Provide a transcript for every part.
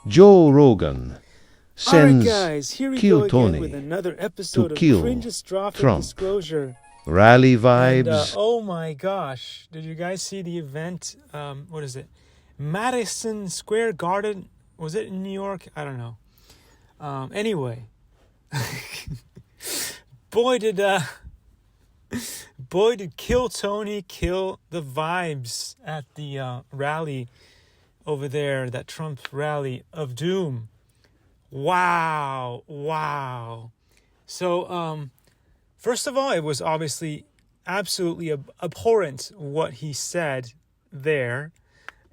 Joe Rogan sends guys, here we Kill go again Tony with another episode to of kill Cringe-Strophic Trump. Disclosure. Rally And vibes. oh my gosh, did you guys see the event? What is it? Madison Square Garden? Was it in New York? I don't know. Anyway, boy did Kill Tony kill the vibes at the rally over there, that Trump rally of doom. Wow. So, first of all, it was obviously absolutely abhorrent what he said there.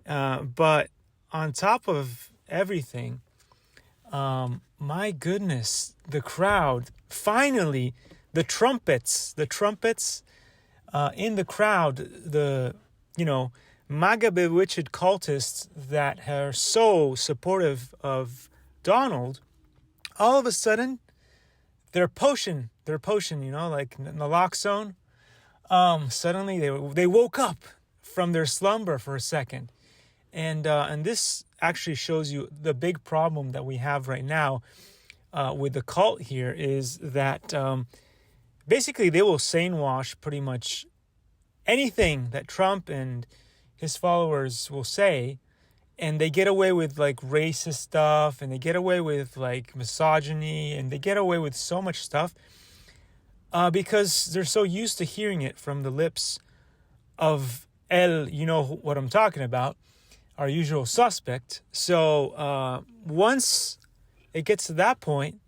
But on top of everything, my goodness, the crowd, finally, the trumpets in the crowd, the, MAGA bewitched cultists that are so supportive of Donald, all of a sudden, they're potion, like naloxone. Suddenly they woke up from their slumber for a second. And this actually shows you the big problem that we have right now with the cult here is that basically they will sane wash pretty much anything that Trump and his followers will say, and they get away with like racist stuff, and they get away with like misogyny, and they get away with so much stuff because they're so used to hearing it from the lips of you know what I'm talking about, our usual suspect. So once it gets to that point,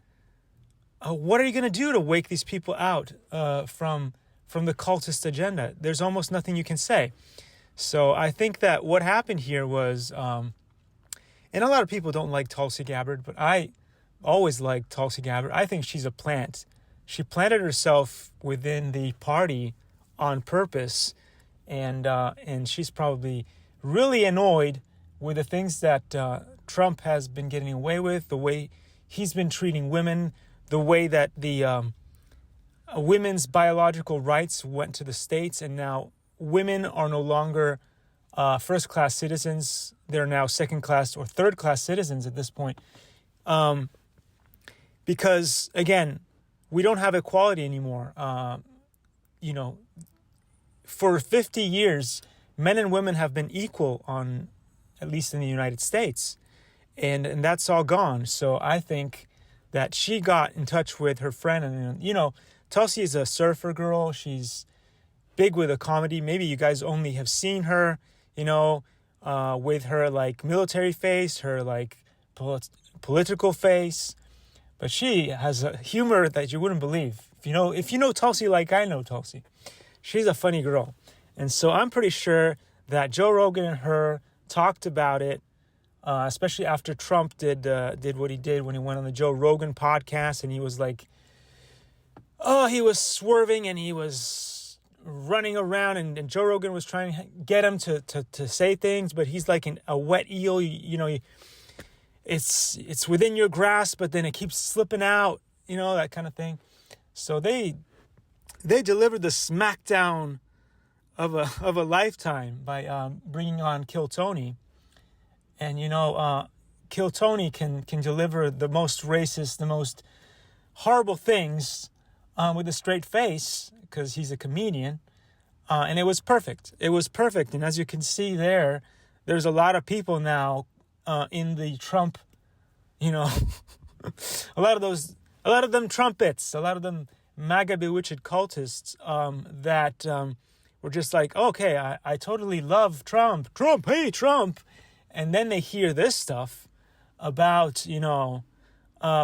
what are you going to do to wake these people out from the cultist agenda? There's almost nothing you can say. So I think that what happened here was, and a lot of people don't like Tulsi Gabbard, but I always liked Tulsi Gabbard. I think she's a plant. She planted herself within the party on purpose, and she's probably really annoyed with the things that Trump has been getting away with, the way he's been treating women, the way that the women's biological rights went to the states, and now women are no longer first-class citizens. They're now second-class or third-class citizens at this point. Because, again, we don't have equality anymore. For 50 years, men and women have been equal at least in the United States. And that's all gone. So I think that she got in touch with her friend. And, Tulsi is a surfer girl. She's big with a comedy. Maybe you guys only have seen her, with her like military face, her like political face. But she has a humor that you wouldn't believe. If you know Tulsi like I know Tulsi, she's a funny girl. And so I'm pretty sure that Joe Rogan and her talked about it, especially after Trump did what he did when he went on the Joe Rogan podcast, and he was like, he was swerving and he was running around, and Joe Rogan was trying to get him to say things, but he's like a wet eel. It's within your grasp, but then it keeps slipping out, that kind of thing. So they delivered the smackdown of a lifetime by bringing on Kill Tony. And Kill Tony can deliver the most racist, the most horrible things with a straight face, because he's a comedian. And it was perfect. And as you can see there's a lot of people now in the Trump, a lot of them trumpets, a lot of them MAGA bewitched cultists that were just like, okay, I totally love Trump, hey, Trump. And then they hear this stuff about,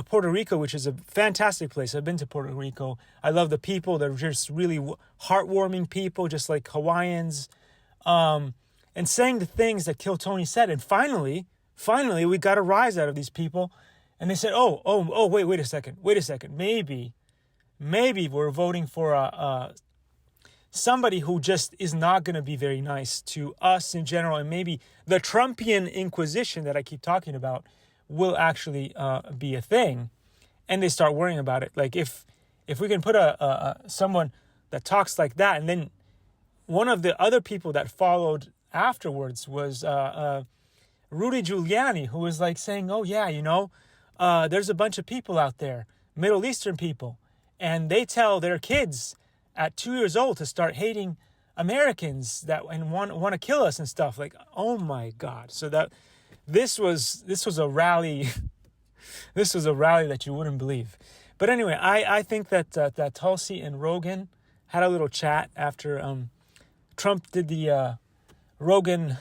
Puerto Rico, which is a fantastic place. I've been to Puerto Rico. I love the people. They're just really heartwarming people, just like Hawaiians. And saying the things that Kill Tony said. And finally, we got a rise out of these people. And they said, wait a second. Maybe we're voting for somebody who just is not going to be very nice to us in general. And maybe the Trumpian Inquisition that I keep talking about will actually be a thing. And they start worrying about it. Like if we can put someone that talks like that, and then one of the other people that followed afterwards was Rudy Giuliani, who was like saying, oh yeah, there's a bunch of people out there, Middle Eastern people, and they tell their kids at 2 years old to start hating Americans and want to kill us and stuff. Like, oh my God. So this was a rally. This was a rally that you wouldn't believe. But anyway, I think that Tulsi and Rogan had a little chat after Trump did the Rogan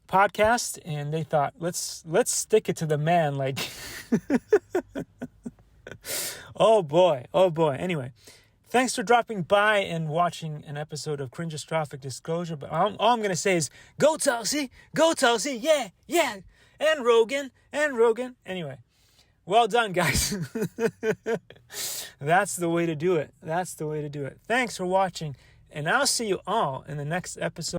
podcast, and they thought, let's stick it to the man. Like, oh boy. Anyway, thanks for dropping by and watching an episode of Cringeostrophic Disclosure. But all I'm going to say is, go Tulsi, yeah, and Rogan. Anyway, well done, guys. That's the way to do it. Thanks for watching, and I'll see you all in the next episode.